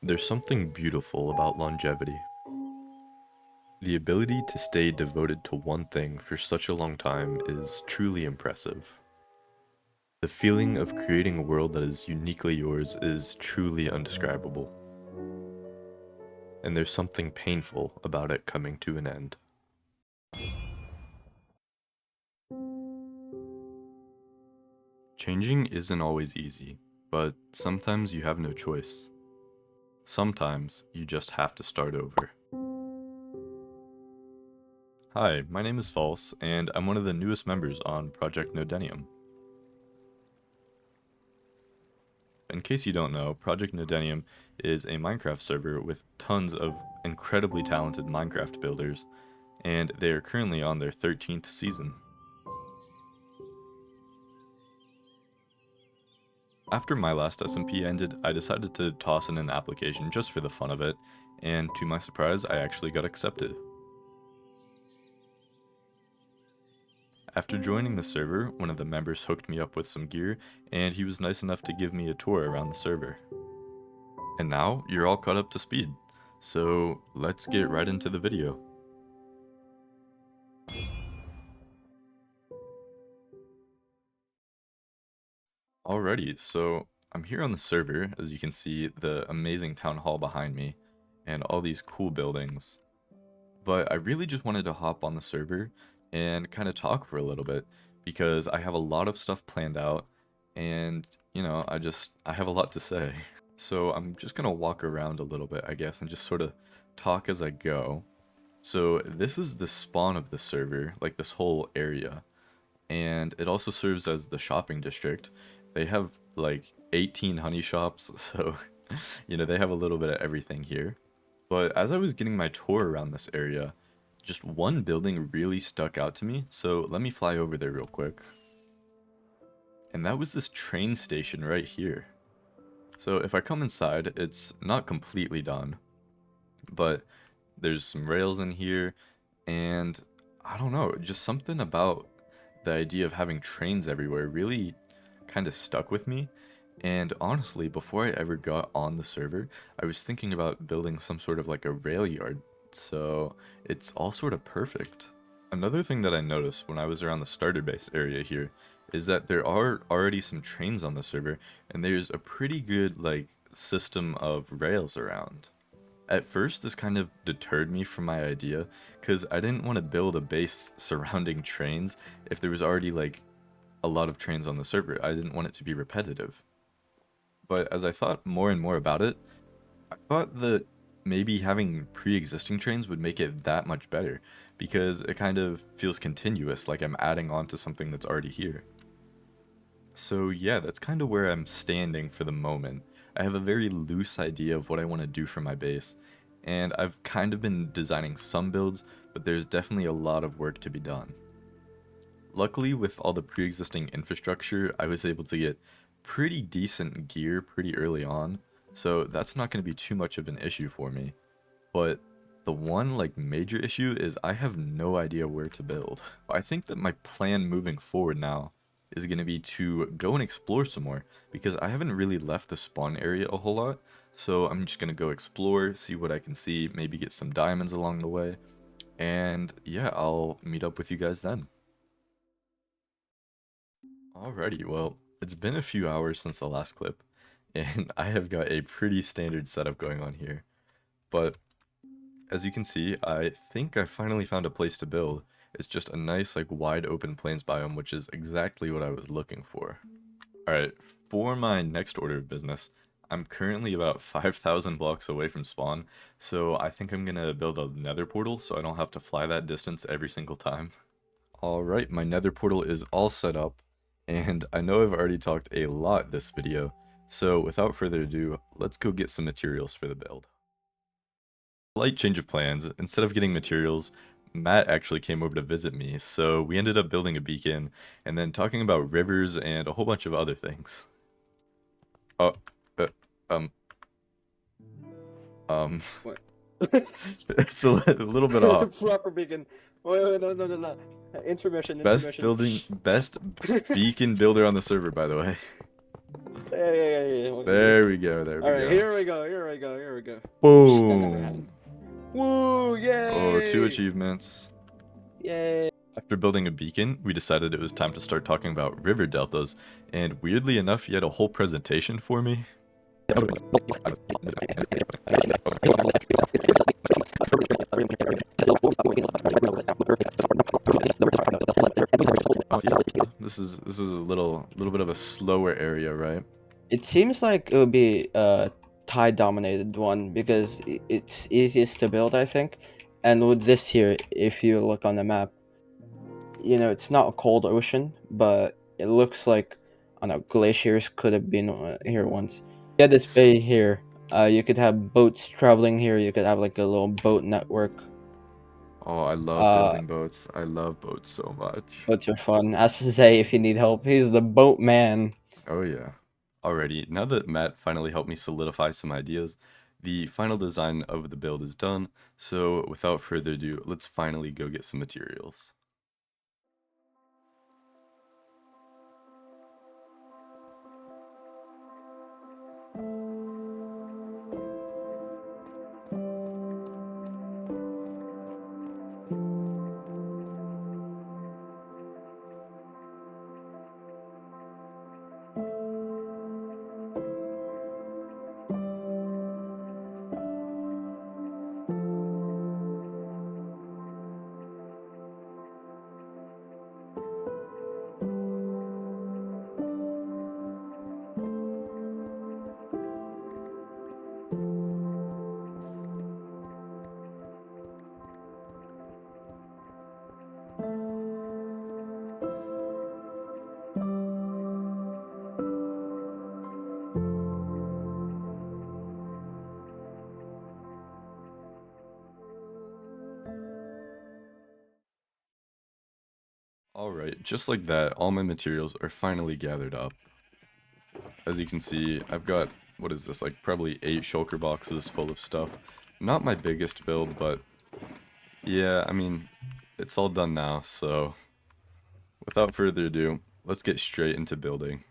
There's something beautiful about longevity. The ability to stay devoted to one thing for such a long time is truly impressive. The feeling of creating a world that is uniquely yours is truly undescribable. And there's something painful about it coming to an end. Changing isn't always easy, but sometimes you have no choice. Sometimes you just have to start over. Hi, my name is False, and I'm one of the newest members on Project Nodenium. In case you don't know, Project Nodenium is a Minecraft server with tons of incredibly talented Minecraft builders, and they are currently on their 13th season. After my last SMP ended, I decided to toss in an application just for the fun of it, and to my surprise, I actually got accepted. After joining the server, one of the members hooked me up with some gear, and he was nice enough to give me a tour around the server. And now, you're all caught up to speed, so let's get right into the video. Alrighty, so I'm here on the server, as you can see the amazing town hall behind me, and all these cool buildings. But I really just wanted to hop on the server and kind of talk for a little bit, because I have a lot of stuff planned out, and, you know, I have a lot to say. So I'm just gonna walk around a little bit, I guess, and just sort of talk as I go. So this is the spawn of the server, like this whole area. And it also serves as the shopping district. They have like 18 honey shops, so you know, they have a little bit of everything here. But as I was getting my tour around this area, just one building really stuck out to me, so let me fly over there real quick. And that was this train station right here. So if I come inside, it's not completely done, but there's some rails in here, and I don't know, just something about the idea of having trains everywhere really kind of stuck with me. And honestly, before I ever got on the server, I was thinking about building some sort of like a rail yard. So it's all sort of perfect. Another thing that I noticed when I was around the starter base area here is that there are already some trains on the server, and there's a pretty good like system of rails around. At first, this kind of deterred me from my idea, because I didn't want to build a base surrounding trains if there was already like a lot of trains on the server. I didn't want it to be repetitive. But as I thought more and more about it, I thought that maybe having pre-existing trains would make it that much better, because it kind of feels continuous, like I'm adding on to something that's already here. So yeah, that's kind of where I'm standing for the moment. I have a very loose idea of what I want to do for my base, and I've kind of been designing some builds, but there's definitely a lot of work to be done. Luckily, with all the pre-existing infrastructure, I was able to get pretty decent gear pretty early on, so that's not going to be too much of an issue for me. But the one like major issue is I have no idea where to build. I think that my plan moving forward now is going to be to go and explore some more, because I haven't really left the spawn area a whole lot. So I'm just going to go explore, see what I can see, maybe get some diamonds along the way. And yeah, I'll meet up with you guys then. Alrighty, well, it's been a few hours since the last clip, and I have got a pretty standard setup going on here. But as you can see, I think I finally found a place to build. It's just a nice, like, wide open plains biome, which is exactly what I was looking for. Alright, for my next order of business, I'm currently about 5,000 blocks away from spawn, so I think I'm gonna build a nether portal so I don't have to fly that distance every single time. Alright, my nether portal is all set up, and I know I've already talked a lot this video, so without further ado, let's go get some materials for the build. Slight change of plans. Instead of getting materials, Matt actually came over to visit me, so we ended up building a beacon, and then talking about rivers and a whole bunch of other things. Oh, uh, um, um, What? it's a little bit off. Proper beacon. Wait, no, no, no, no. Intermission, Best intermission. building, best beacon builder on the server, by the way. Yeah. There we go, there All we right, go. here we go. Here we go. That never happened. Boom! Woo! Oh, 2 Yay! achievements. Yay! After building a beacon, we decided it was time to start talking about river deltas, and weirdly enough, he had a whole presentation for me. Oh, yeah. This is a little bit of a slower area, right? It seems like it would be a tide dominated one because it's easiest to build, I think. And with this here, if you look on the map, it's not a cold ocean, but it looks like, I don't know, glaciers could have been here once. Yeah, this bay here, you could have boats traveling here. You could have like a little boat network. Oh, I love Uh, building boats. I love boats so much. Boats are fun. As to say, if you need help, he's the boat man. Oh yeah. Alrighty, now that Matt finally helped me solidify some ideas, the final design of the build is done, so without further ado, let's finally go get some materials. Alright, just like that, all my materials are finally gathered up. As you can see, I've got, what is this, like probably 8 shulker boxes full of stuff. Not my biggest build, but yeah, I mean, it's all done now, so without further ado, let's get straight into building.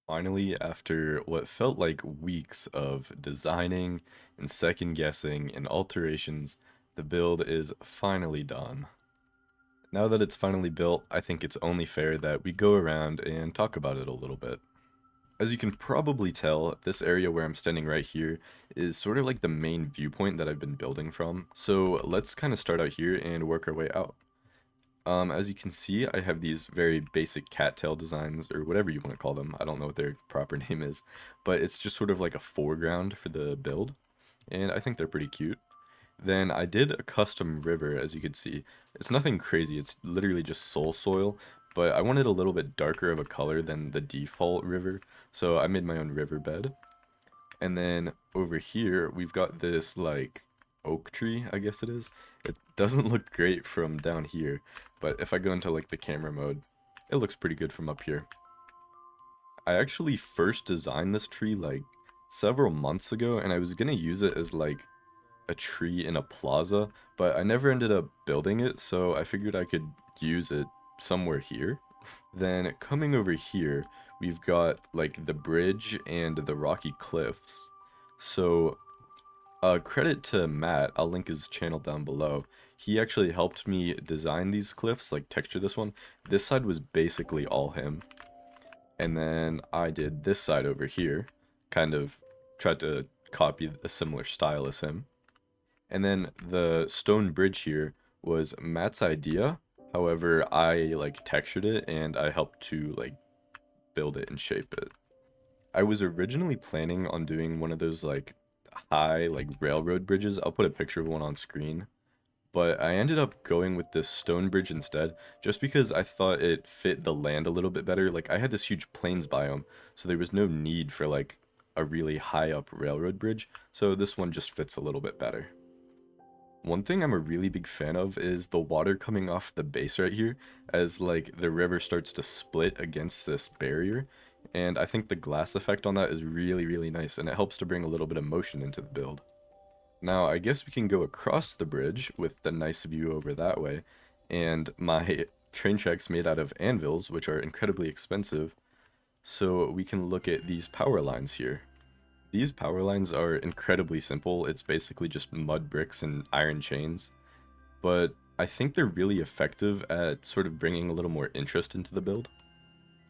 Finally, after what felt like weeks of designing and second guessing and alterations, the build is finally done. Now that it's finally built, I think it's only fair that we go around and talk about it a little bit. As you can probably tell, this area where I'm standing right here is sort of like the main viewpoint that I've been building from. So let's kind of start out here and work our way out. As you can see, I have these very basic cattail designs, or whatever you want to call them. I don't know what their proper name is, but it's just sort of like a foreground for the build, and I think they're pretty cute. Then I did a custom river, as you can see. It's nothing crazy, it's literally just soul soil, but I wanted a little bit darker of a color than the default river, so I made my own riverbed. And then over here, we've got this like oak tree, I guess it is. It doesn't look great from down here, but if I go into like the camera mode, it looks pretty good from up here. I actually first designed this tree like several months ago, and I was gonna use it as like a tree in a plaza, but I never ended up building it, so I figured I could use it somewhere here. Then coming over here, we've got like the bridge and the rocky cliffs. So credit to Matt, I'll link his channel down below. He actually helped me design these cliffs, like texture this one. This side was basically all him. And then I did this side over here, kind of tried to copy a similar style as him. And then the stone bridge here was Matt's idea. However, I like textured it and I helped to like build it and shape it. I was originally planning on doing one of those like high like railroad bridges. I'll put a picture of one on screen. But I ended up going with this stone bridge instead, just because I thought it fit the land a little bit better. Like I had this huge plains biome, so there was no need for like a really high up railroad bridge. So this one just fits a little bit better. One thing I'm a really big fan of is the water coming off the base right here, as like the river starts to split against this barrier. And I think the glass effect on that is really, really nice, and it helps to bring a little bit of motion into the build. Now, I guess we can go across the bridge with the nice view over that way, and my train tracks made out of anvils, which are incredibly expensive, so we can look at these power lines here. These power lines are incredibly simple. It's basically just mud bricks and iron chains, but I think they're really effective at sort of bringing a little more interest into the build.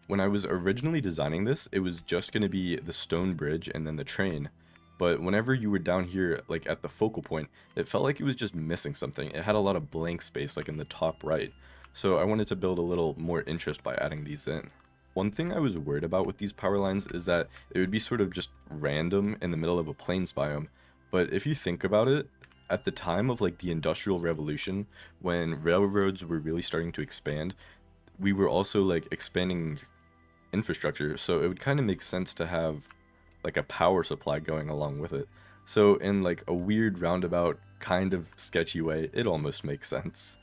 When I was originally designing this, it was just going to be the stone bridge and then the train, but whenever you were down here, like at the focal point, it felt like it was just missing something. It had a lot of blank space, like in the top right, so I wanted to build a little more interest by adding these in. One thing I was worried about with these power lines is that it would be sort of just random in the middle of a plains biome, but if you think about it, at the time of like the Industrial Revolution, when railroads were really starting to expand, we were also like expanding infrastructure, so it would kind of make sense to have like a power supply going along with it. So in like a weird roundabout kind of sketchy way, it almost makes sense.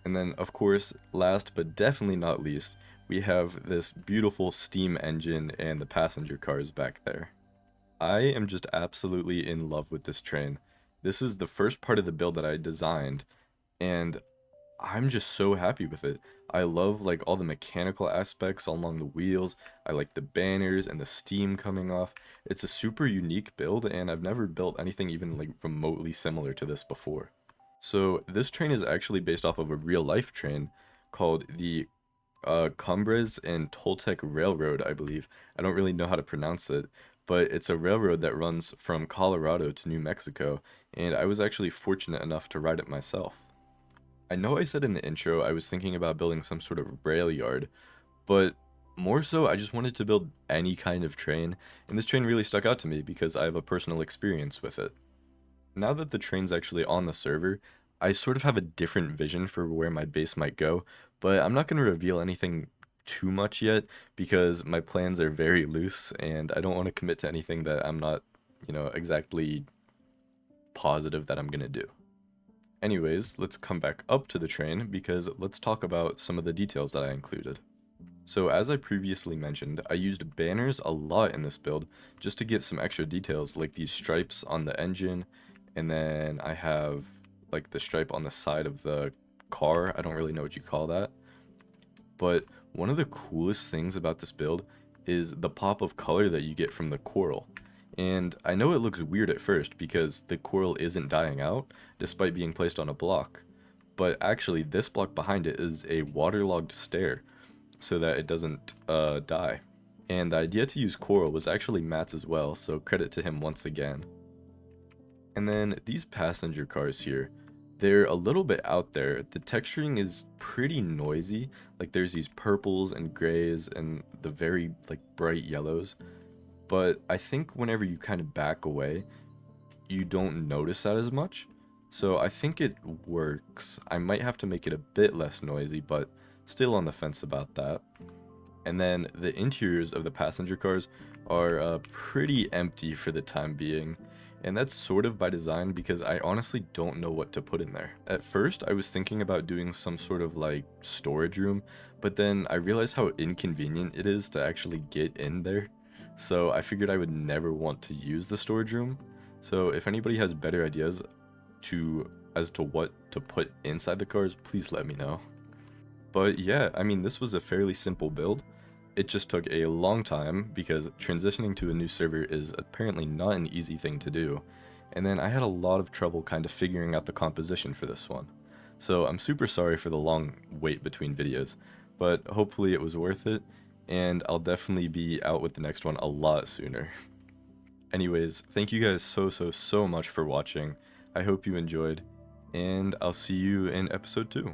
And then of course, last but definitely not least, we have this beautiful steam engine and the passenger cars back there. I am just absolutely in love with this train. This is the first part of the build that I designed, and I'm just so happy with it. I love like all the mechanical aspects along the wheels. I like the banners and the steam coming off. It's a super unique build, and I've never built anything even like remotely similar to this before. So this train is actually based off of a real life train called the Cumbres and Toltec Railroad, I believe. I don't really know how to pronounce it, but it's a railroad that runs from Colorado to New Mexico, and I was actually fortunate enough to ride it myself. I know I said in the intro I was thinking about building some sort of rail yard, but more so I just wanted to build any kind of train, and this train really stuck out to me because I have a personal experience with it. Now that the train's actually on the server, I sort of have a different vision for where my base might go, but I'm not going to reveal anything too much yet because my plans are very loose and I don't want to commit to anything that I'm not, exactly positive that I'm going to do. Anyways, let's come back up to the train because let's talk about some of the details that I included. So as I previously mentioned, I used banners a lot in this build just to get some extra details like these stripes on the engine, and then I have like the stripe on the side of the car. I don't really know what you call that. But one of the coolest things about this build is the pop of color that you get from the coral. And I know it looks weird at first because the coral isn't dying out despite being placed on a block. But actually this block behind it is a waterlogged stair so that it doesn't die. And the idea to use coral was actually Matt's as well, so credit to him once again. And then these passenger cars here, they're a little bit out there. The texturing is pretty noisy. Like there's these purples and grays and the very like bright yellows. But I think whenever you kind of back away, you don't notice that as much. So I think it works. I might have to make it a bit less noisy, but still on the fence about that. And then the interiors of the passenger cars are pretty empty for the time being. And that's sort of by design because I honestly don't know what to put in there. At first, I was thinking about doing some sort of like storage room, but then I realized how inconvenient it is to actually get in there. So I figured I would never want to use the storage room. So if anybody has better ideas as to what to put inside the cars, please let me know. But yeah, I mean, this was a fairly simple build. It just took a long time because transitioning to a new server is apparently not an easy thing to do. And then I had a lot of trouble kind of figuring out the composition for this one. So I'm super sorry for the long wait between videos, but hopefully it was worth it, and I'll definitely be out with the next one a lot sooner. Anyways, thank you guys so much for watching. I hope you enjoyed, and I'll see you in episode 2.